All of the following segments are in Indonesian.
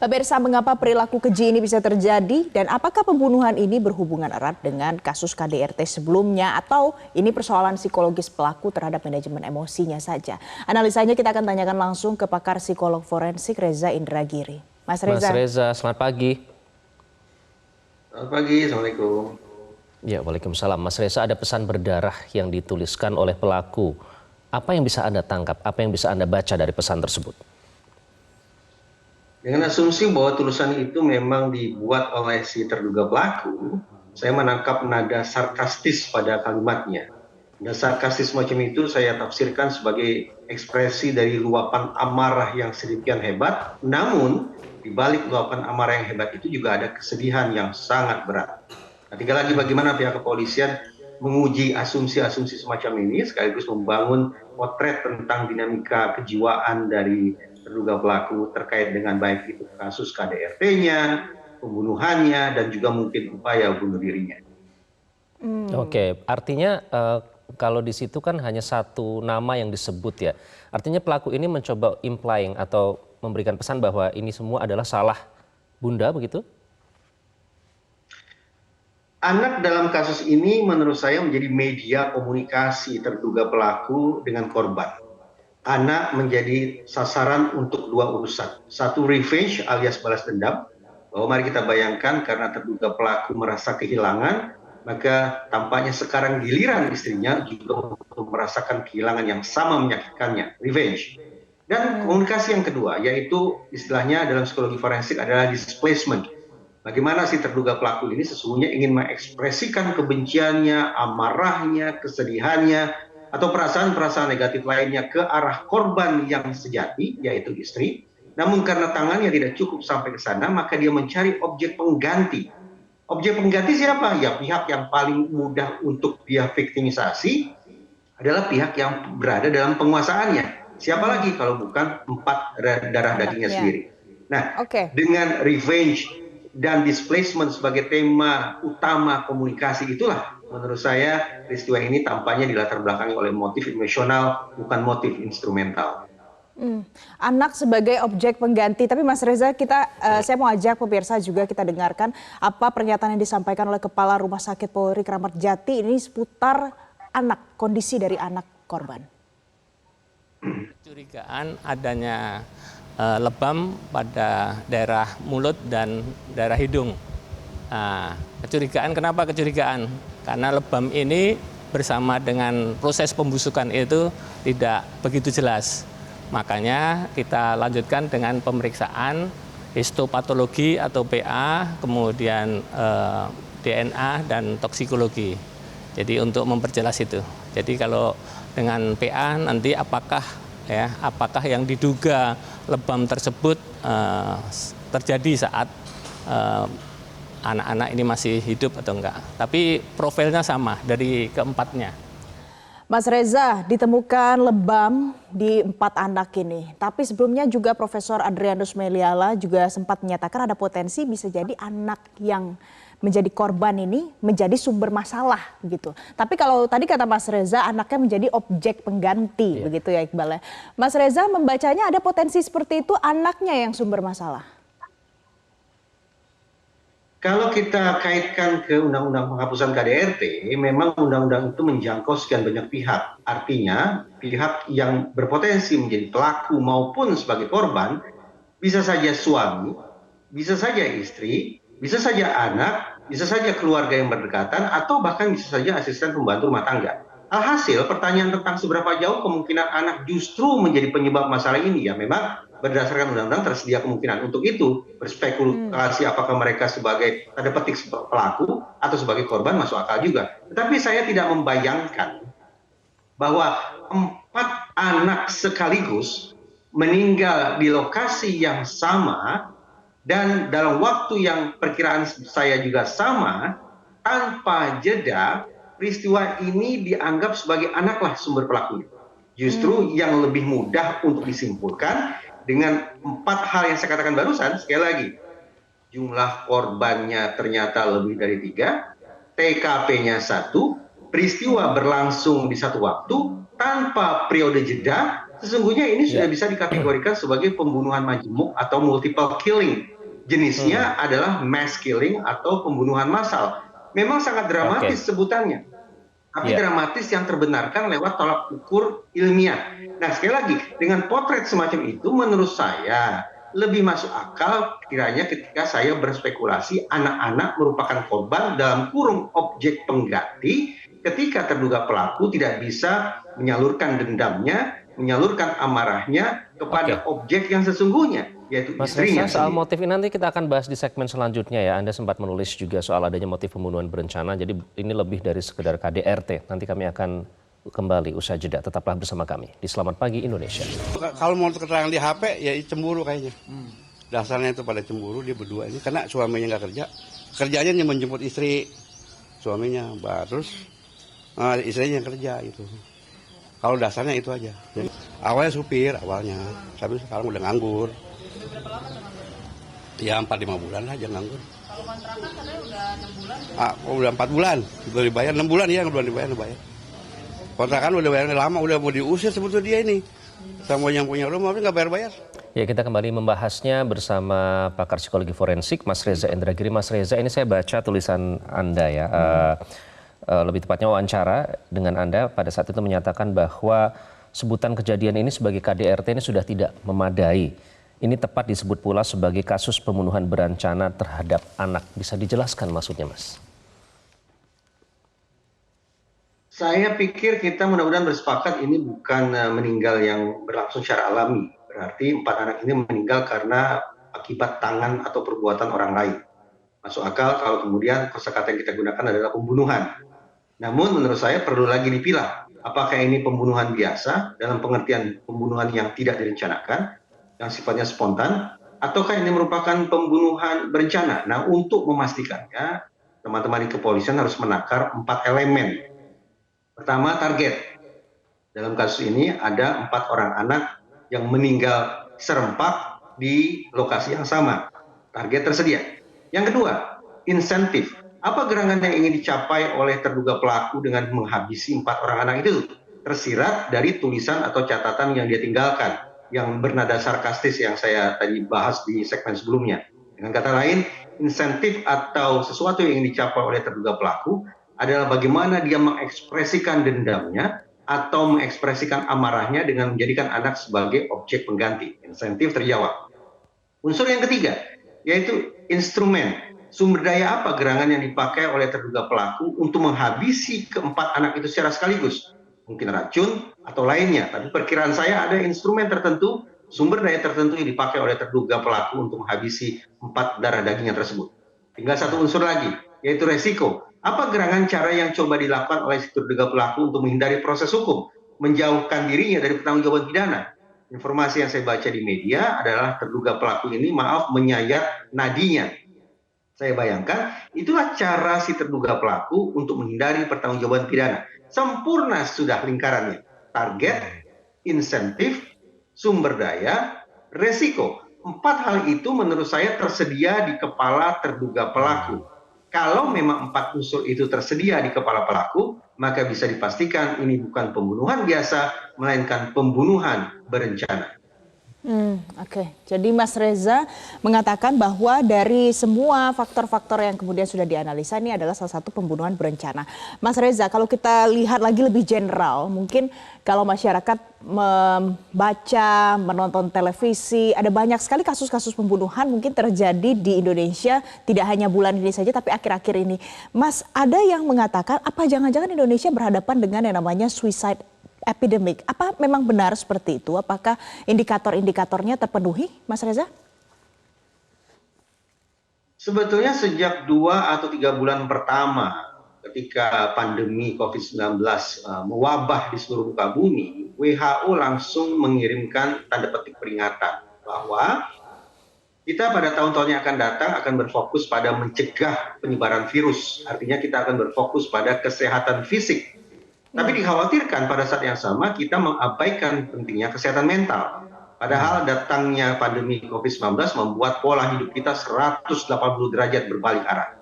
Pemirsa, mengapa perilaku keji ini bisa terjadi dan apakah pembunuhan ini berhubungan erat dengan kasus KDRT sebelumnya atau ini persoalan psikologis pelaku terhadap manajemen emosinya saja? Analisanya kita akan tanyakan langsung ke pakar psikolog forensik Reza Indragiri. Mas Reza. Mas Reza, selamat pagi. Selamat pagi, Assalamualaikum. Ya, waalaikumsalam. Mas Reza, ada pesan berdarah yang dituliskan oleh pelaku. Apa yang bisa Anda tangkap? Apa yang bisa Anda baca dari pesan tersebut? Dengan asumsi bahwa tulisan itu memang dibuat oleh si terduga pelaku, saya menangkap nada sarkastis pada kalimatnya. Dan sarkastis macam itu saya tafsirkan sebagai ekspresi dari luapan amarah yang sedemikian hebat, namun di balik luapan amarah yang hebat itu juga ada kesedihan yang sangat berat. Nah, tinggal lagi bagaimana pihak kepolisian menguji asumsi-asumsi semacam ini, sekaligus membangun potret tentang dinamika kejiwaan dari terduga pelaku terkait dengan baik itu kasus KDRT-nya, pembunuhannya, dan juga mungkin upaya bunuh dirinya. Oke, artinya kalau di situ kan hanya satu nama yang disebut ya. Artinya pelaku ini mencoba implying atau memberikan pesan bahwa ini semua adalah salah Bunda, begitu? Anak dalam kasus ini menurut saya menjadi media komunikasi terduga pelaku dengan korban. Anak menjadi sasaran untuk dua urusan. Satu, revenge alias balas dendam. Bahwa mari kita bayangkan karena terduga pelaku merasa kehilangan, maka tampaknya sekarang giliran istrinya juga untuk merasakan kehilangan yang sama menyakitkannya, revenge. Dan komunikasi yang kedua, yaitu istilahnya dalam psikologi forensik adalah displacement. Bagaimana si terduga pelaku ini sesungguhnya ingin mengekspresikan kebenciannya, amarahnya, kesedihannya, atau perasaan-perasaan negatif lainnya ke arah korban yang sejati, yaitu istri. Namun karena tangannya tidak cukup sampai ke sana, maka dia mencari objek pengganti. Objek pengganti siapa? Ya pihak yang paling mudah untuk dia viktimisasi adalah pihak yang berada dalam penguasaannya. Siapa lagi kalau bukan empat darah dagingnya sendiri. Nah, dengan revenge dan displacement sebagai tema utama komunikasi itulah menurut saya peristiwa ini tampaknya dilatar belakangi oleh motif emosional bukan motif instrumental. Anak sebagai objek pengganti, tapi Mas Reza saya mau ajak pemirsa juga kita dengarkan apa pernyataan yang disampaikan oleh Kepala Rumah Sakit Polri Kramat Jati ini seputar anak, kondisi dari anak korban. Kecurigaan adanya lebam pada daerah mulut dan daerah hidung. Nah, kecurigaan, kenapa kecurigaan? Karena lebam ini bersama dengan proses pembusukan itu tidak begitu jelas. Makanya kita lanjutkan dengan pemeriksaan histopatologi atau PA, kemudian DNA dan toksikologi. Jadi untuk memperjelas itu. Jadi kalau dengan PA nanti apakah yang diduga lebam tersebut terjadi saat anak-anak ini masih hidup atau enggak. Tapi profilnya sama dari keempatnya. Mas Reza, ditemukan lebam di 4 anak ini. Tapi sebelumnya juga Profesor Adrianus Meliala juga sempat menyatakan ada potensi bisa jadi anak yang menjadi korban ini menjadi sumber masalah gitu. Tapi kalau tadi kata Mas Reza anaknya menjadi objek pengganti begitu ya Iqbal ya. Mas Reza membacanya ada potensi seperti itu anaknya yang sumber masalah. Kalau kita kaitkan ke undang-undang penghapusan KDRT, memang undang-undang itu menjangkau sekian banyak pihak. Artinya pihak yang berpotensi menjadi pelaku maupun sebagai korban bisa saja suami, bisa saja istri, bisa saja anak, bisa saja keluarga yang berdekatan, atau bahkan bisa saja asisten pembantu rumah tangga. Alhasil pertanyaan tentang seberapa jauh kemungkinan anak justru menjadi penyebab masalah ini ya memang berdasarkan undang-undang tersedia kemungkinan untuk itu. Berspekulasi apakah mereka sebagai tanda petik pelaku atau sebagai korban masuk akal juga. Tetapi saya tidak membayangkan bahwa 4 anak sekaligus meninggal di lokasi yang sama dan dalam waktu yang perkiraan saya juga sama, tanpa jeda, peristiwa ini dianggap sebagai anaklah sumber pelakunya. Justru yang lebih mudah untuk disimpulkan dengan 4 hal yang saya katakan barusan, sekali lagi, jumlah korbannya ternyata lebih dari 3, TKP-nya 1, peristiwa berlangsung di satu waktu, tanpa periode jeda, sesungguhnya ini sudah Ya. bisa dikategorikan sebagai pembunuhan majemuk atau multiple killing. Jenisnya adalah mass killing atau pembunuhan massal. Memang sangat dramatis sebutannya, tapi Ya. dramatis yang terbenarkan lewat tolak ukur ilmiah. Nah, sekali lagi, dengan potret semacam itu menurut saya lebih masuk akal kiranya ketika saya berspekulasi anak-anak merupakan korban dalam kurung objek pengganti ketika terduga pelaku tidak bisa menyalurkan dendamnya, menyalurkan amarahnya kepada objek yang sesungguhnya, yaitu Mas istrinya Reza, soal sendiri. motif ini nanti kita akan bahas di segmen selanjutnya ya. Anda sempat menulis juga soal adanya motif pembunuhan berencana. Jadi ini lebih dari sekedar KDRT. Nanti kami akan kembali usai jeda. Tetaplah bersama kami di Selamat Pagi Indonesia. Kalau mau keterangan di HP ya cemburu kayaknya. Dasarnya itu pada cemburu dia berdua ini karena suaminya nggak kerja. Kerjanya hanya menjemput istri suaminya, terus istrinya yang kerja itu. Kalau dasarnya itu aja. Awalnya supir awalnya, tapi sekarang udah nganggur. Ya 4-5 bulan aja nganggur. Kalau kontrakan katanya udah 6 bulan. Udah 4 bulan, belum dibayar 6 bulan ya, belum dibayar. Kontrakan udah bayar lama, udah mau diusir sebetulnya dia ini. Sama yang punya rumah tapi nggak bayar-bayar. Ya, kita kembali membahasnya bersama pakar psikologi forensik Mas Reza Indragiri. Mas Reza, ini saya baca tulisan Anda ya. Lebih tepatnya wawancara dengan Anda pada saat itu menyatakan bahwa sebutan kejadian ini sebagai KDRT ini sudah tidak memadai. Ini tepat disebut pula sebagai kasus pembunuhan berencana terhadap anak. Bisa dijelaskan maksudnya, Mas? Saya pikir kita mudah-mudahan bersepakat ini bukan meninggal yang berlangsung secara alami. Berarti 4 anak ini meninggal karena akibat tangan atau perbuatan orang lain. Masuk akal kalau kemudian kosakata yang kita gunakan adalah pembunuhan. Namun menurut saya perlu lagi dipilah. Apakah ini pembunuhan biasa dalam pengertian pembunuhan yang tidak direncanakan, yang sifatnya spontan, ataukah ini merupakan pembunuhan berencana? Nah, untuk memastikannya, teman-teman di kepolisian harus menakar 4 elemen. Pertama, target. Dalam kasus ini ada 4 orang anak yang meninggal serempak di lokasi yang sama. Target tersedia. Yang kedua, insentif. Apa gerangan yang ingin dicapai oleh terduga pelaku dengan menghabisi 4 orang anak itu? Tersirat dari tulisan atau catatan yang dia tinggalkan, yang bernada sarkastis yang saya tadi bahas di segmen sebelumnya. Dengan kata lain, insentif atau sesuatu yang ingin dicapai oleh terduga pelaku adalah bagaimana dia mengekspresikan dendamnya atau mengekspresikan amarahnya dengan menjadikan anak sebagai objek pengganti. Insentif terjawab. Unsur yang ketiga, yaitu instrumen. Sumber daya apa gerangan yang dipakai oleh terduga pelaku untuk menghabisi keempat anak itu secara sekaligus? Mungkin racun atau lainnya, tapi perkiraan saya ada instrumen tertentu, sumber daya tertentu yang dipakai oleh terduga pelaku untuk menghabisi 4 darah dagingnya tersebut. Tinggal satu unsur lagi, yaitu resiko. Apa gerangan cara yang coba dilakukan oleh terduga pelaku untuk menghindari proses hukum, menjauhkan dirinya dari pertanggungjawaban pidana? Informasi yang saya baca di media adalah terduga pelaku ini, menyayat nadinya. Saya bayangkan, itulah cara si terduga pelaku untuk menghindari pertanggungjawaban pidana. Sempurna sudah lingkarannya. Target, insentif, sumber daya, resiko. 4 hal itu menurut saya tersedia di kepala terduga pelaku. Kalau memang 4 unsur itu tersedia di kepala pelaku, maka bisa dipastikan ini bukan pembunuhan biasa, melainkan pembunuhan berencana. Oke. Jadi Mas Reza mengatakan bahwa dari semua faktor-faktor yang kemudian sudah dianalisa ini adalah salah satu pembunuhan berencana. Mas Reza, kalau kita lihat lagi lebih general, mungkin kalau masyarakat membaca, menonton televisi, ada banyak sekali kasus-kasus pembunuhan mungkin terjadi di Indonesia, tidak hanya bulan ini saja tapi akhir-akhir ini. Mas, ada yang mengatakan apa jangan-jangan Indonesia berhadapan dengan yang namanya suicide epidemic. Apa memang benar seperti itu? Apakah indikator-indikatornya terpenuhi, Mas Reza? Sebetulnya sejak 2 atau 3 bulan pertama ketika pandemi COVID-19 mewabah di seluruh muka bumi, WHO langsung mengirimkan tanda petik peringatan bahwa kita pada tahun-tahun yang akan datang akan berfokus pada mencegah penyebaran virus. Artinya kita akan berfokus pada kesehatan fisik. Tapi dikhawatirkan pada saat yang sama kita mengabaikan pentingnya kesehatan mental. Padahal datangnya pandemi COVID-19 membuat pola hidup kita 180 derajat berbalik arah.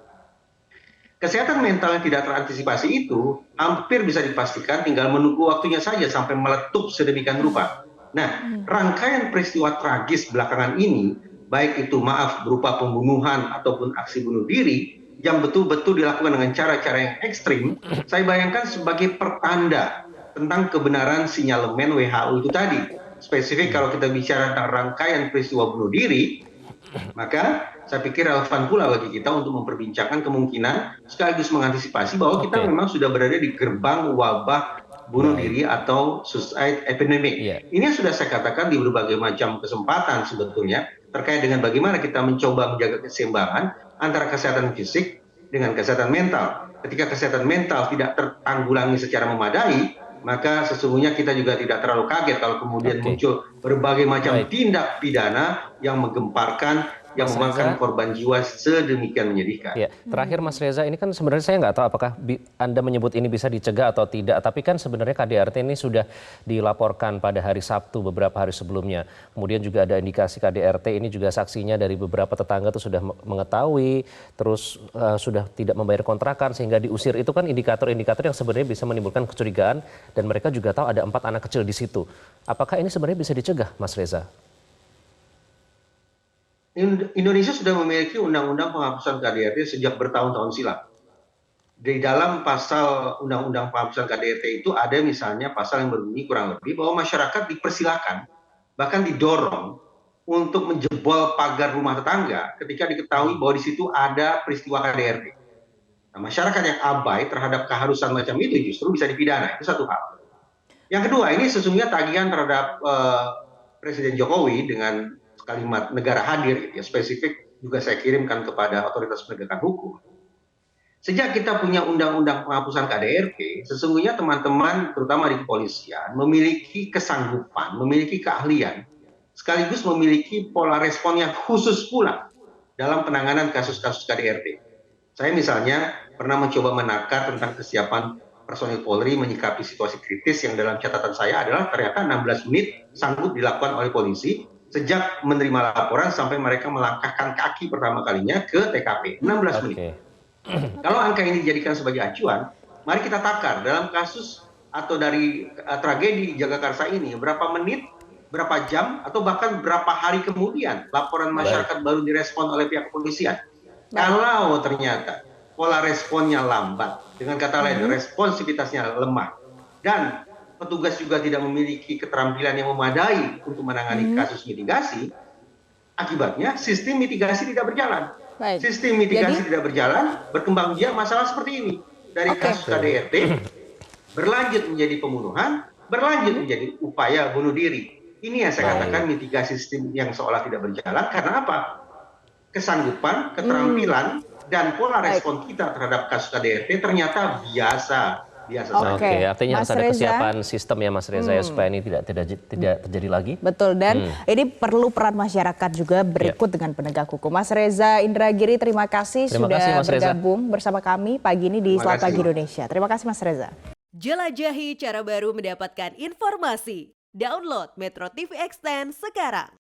Kesehatan mental yang tidak terantisipasi itu hampir bisa dipastikan tinggal menunggu waktunya saja sampai meletup sedemikian rupa. Nah, rangkaian peristiwa tragis belakangan ini, baik itu maaf berupa pembunuhan ataupun aksi bunuh diri, yang betul-betul dilakukan dengan cara-cara yang ekstrim, saya bayangkan sebagai pertanda tentang kebenaran sinyalemen WHO itu tadi. Spesifik kalau kita bicara tentang rangkaian peristiwa bunuh diri, maka saya pikir relevan pula bagi kita untuk memperbincangkan kemungkinan sekaligus mengantisipasi bahwa kita memang sudah berada di gerbang wabah bunuh diri atau suicide epidemic. Ini yang sudah saya katakan di berbagai macam kesempatan sebetulnya terkait dengan bagaimana kita mencoba menjaga keseimbangan antara kesehatan fisik dengan kesehatan mental. Ketika kesehatan mental tidak tertanggulangi secara memadai, maka sesungguhnya kita juga tidak terlalu kaget kalau kemudian muncul berbagai macam tindak pidana yang menggemparkan, yang memakan korban jiwa sedemikian menyedihkan. Ya, terakhir Mas Reza, ini kan sebenarnya saya nggak tahu apakah Anda menyebut ini bisa dicegah atau tidak, tapi kan sebenarnya KDRT ini sudah dilaporkan pada hari Sabtu beberapa hari sebelumnya. Kemudian juga ada indikasi KDRT ini juga saksinya dari beberapa tetangga itu sudah mengetahui, terus sudah tidak membayar kontrakan sehingga diusir. Itu kan indikator-indikator yang sebenarnya bisa menimbulkan kecurigaan dan mereka juga tahu ada 4 anak kecil di situ. Apakah ini sebenarnya bisa dicegah, Mas Reza? Indonesia sudah memiliki undang-undang penghapusan KDRT sejak bertahun-tahun silam. Di dalam pasal undang-undang penghapusan KDRT itu ada misalnya pasal yang berbunyi kurang lebih bahwa masyarakat dipersilakan, bahkan didorong untuk menjebol pagar rumah tetangga ketika diketahui bahwa di situ ada peristiwa KDRT. Nah, masyarakat yang abai terhadap keharusan macam itu justru bisa dipidana. Itu satu hal. Yang kedua, ini sesungguhnya tagihan terhadap Presiden Jokowi dengan kalimat negara hadir, ya spesifik juga saya kirimkan kepada otoritas penegakan hukum. Sejak kita punya undang-undang penghapusan KDRT, sesungguhnya teman-teman terutama di kepolisian memiliki kesanggupan, memiliki keahlian, sekaligus memiliki pola respon yang khusus pula dalam penanganan kasus-kasus KDRT. Saya misalnya pernah mencoba menakar tentang kesiapan personil Polri menyikapi situasi kritis yang dalam catatan saya adalah ternyata 16 menit sanggup dilakukan oleh polisi sejak menerima laporan sampai mereka melangkahkan kaki pertama kalinya ke TKP. 16 menit. Kalau angka ini dijadikan sebagai acuan, mari kita takar dalam kasus atau dari tragedi Jagakarsa ini, berapa menit, berapa jam, atau bahkan berapa hari kemudian laporan masyarakat baru direspon oleh pihak kepolisian. Kalau ternyata pola responnya lambat, dengan kata lain responsivitasnya lemah, dan petugas juga tidak memiliki keterampilan yang memadai untuk menangani kasus mitigasi, akibatnya sistem mitigasi tidak berjalan. Sistem mitigasi tidak berjalan, berkembang biak masalah seperti ini. Dari kasus KDRT, berlanjut menjadi pembunuhan, berlanjut menjadi upaya bunuh diri. Ini yang saya katakan mitigasi sistem yang seolah tidak berjalan, karena apa? Kesanggupan, keterampilan, dan pola respon kita terhadap kasus KDRT ternyata biasa saja. Oke, artinya harus ada kesiapan sistem ya Mas Reza ya supaya ini tidak terjadi lagi. Betul, dan ini perlu peran masyarakat juga berikut dengan penegak hukum. Mas Reza Indragiri, terima kasih sudah bergabung bersama kami pagi ini di Selamat Pagi Indonesia. Terima kasih Mas Reza. Jelajahi cara baru mendapatkan informasi. Download Metro TV Extend sekarang.